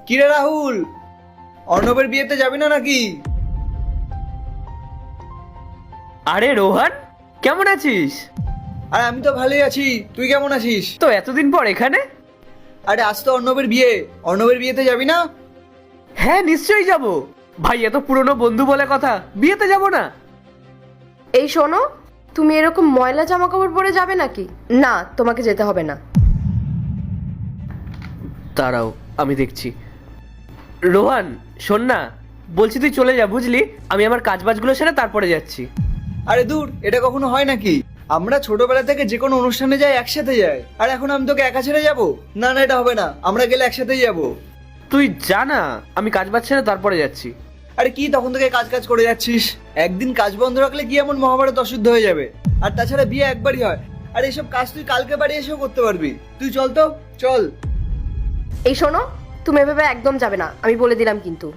কিরে রাহুল, অর্ণবের বিয়েতে যাবি না নাকি? আরে রোহান, কেমন আছিস? আরে আমি তো ভালোই আছি, তুই কেমন আছিস? তো এতদিন পর এখানে? আরে আজ তো অর্ণবের বিয়ে, অর্ণবের বিয়েতে যাবি না? হ্যাঁ নিশ্চয়ই যাব। ভাই এত পুরনো বন্ধু বলে কথা, বিয়েতে যাব না? এই শোনো, তুমি এরকম ময়লা জামা কাপড় পরে যাবে নাকি? না, তোমাকে যেতে হবে না। দাঁড়াও, আমি দেখছি। রোহান শোন না, বলছি তুই চলে যা বুঝলি, আমি আমার কাজবাজগুলো সেরে তারপরে যাচ্ছি। আরে দূর, এটা কখনো হয় নাকি? আমরা ছোটবেলা থেকে যে কোনো অনুষ্ঠানে যাই, একসাথে যাই, আর এখন আমি তোকে একা ছেড়ে যাবো? না না, এটা হবে না, আমরা গেলে একসাথেই যাবো। তুই জানা আমি কাজবাজ সেরে তারপরে যাচ্ছি। আরে কি তখন থেকে কাজ কাজ করে যাচ্ছিস? একদিন কাজ বন্ধ রাখলে কি এমন মহাভারত অশুদ্ধ হয়ে যাবে? আর তাছাড়া বিয়ে একবারই হয়, আর এইসব কাজ তুই কালকে বাড়ি এসেও করতে পারবি। তুই চল তো, চল। এই শোনো, তুমি এভাবে একদম যাবে না, আমি বলে দিলাম কিন্তু।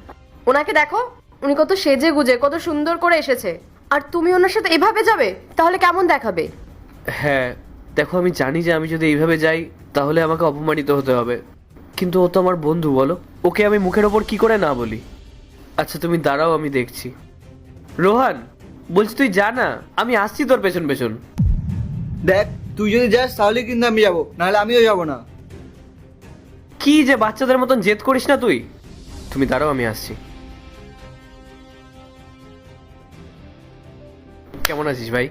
ওনাকে দেখো, উনি কত সেজে গুজে কত সুন্দর করে এসেছে, আর তুমি ওনার সাথে এভাবে যাবে, তাহলে কেমন দেখাবে? হ্যাঁ দেখো, আমি জানি যে আমি যদি এইভাবে যাই তাহলে আমাকে অপমানিত হতে হবে, কিন্তু ও তো আমার বন্ধু, বলো ওকে আমি মুখের ওপর কি করে না বলি? আচ্ছা তুমি দাঁড়াও, আমি দেখছি। রোহান বলছি তুই জানা, আমি আসছি তোর পেছন পেছন। দেখ, তুই যদি যাস তাহলে কিন্তু আমি যাবো, নাহলে আমিও যাবো না। কি যে বাচ্চাদের মতন জেদ করিস না তুই। তুমি দাঁড়াও, আমি আসছি। কেমন আছিস ভাই?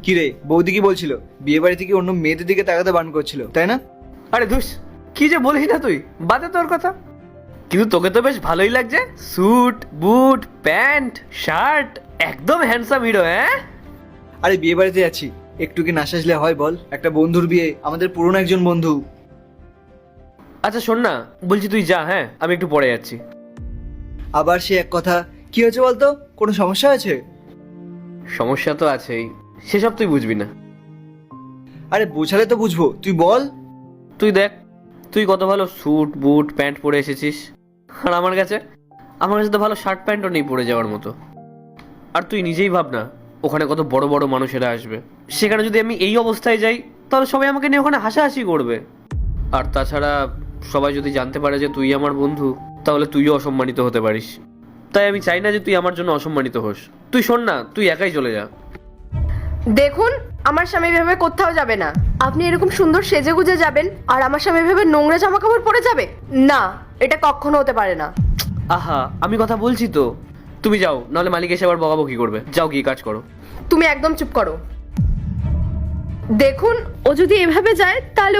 কি রে, বৌদি কি বলছিল? বিয়ে বাড়ি থেকে অন্য মেয়েদের দিকে তাকাতে বারণ করছিল, তাই না? আরে ধুস, কি যে বলিস না তুই, বাদে তোর কথা। কিন্তু তোকে তো বেশ ভালোই লাগছে, স্যুট বুট প্যান্ট শার্ট, একদম হ্যান্ডসাম হিরো। হ্যাঁ আরে বিয়ে বাড়িতে যাচ্ছি, একটু কি না সাজলে হয় বল? একটা বন্ধুর বিয়ে, আমাদের পুরনো একজন বন্ধু। আচ্ছা শোন না, বলছি তুই যা, হ্যাঁ আমি একটু পরে যাচ্ছি। আবার সে এক কথা, কি হয়েছে বলতো? কোনো সমস্যা আছে? সমস্যা তো আছেই, সেসব তুই বুঝবি না। আরে বোঝালে তো বুঝবো, তুই বল। তুই দেখ, তুই কত ভালো স্যুট বুট প্যান্ট পরে এসেছিস, আর আমার কাছে তো ভালো শার্ট প্যান্টও নেই পরে যাওয়ার মতো। আর তুই নিজেই ভাব না, ওখানে কত বড় বড় মানুষেরা আসবে, সেখানে যদি আমি এই অবস্থায় যাই তাহলে সবাই আমাকে নিয়ে ওখানে হাসাহাসি করবে। আর তাছাড়া সবাই যদি জানতে পারে যে তুই আমার বন্ধু, তাহলে তুইও অসম্মানিত হতে পারিস। তাই আমি চাই না যে তুই আমার জন্য অসম্মানিত হোস। তুই শোন না, তুই একাই চলে যা। দেখুন, আমার স্বামী ভেবে কোথাও যাবে না। আপনি এরকম সুন্দর সেজে গুজে যাবেন, আর আমার স্বামী ভেবে নোংরা জামা কাপড় পরে যাবে? না, এটা কখনো হতে পারে না। আহা, আমি কথা বলছি তো, তুমি যাও, নাহলে মালিক এসে আবার বকাবকি করবে। যাও গিয়ে কাজ করো। তুমি একদম চুপ করো। দেখুন, ও যদি এভাবে যায় তাহলে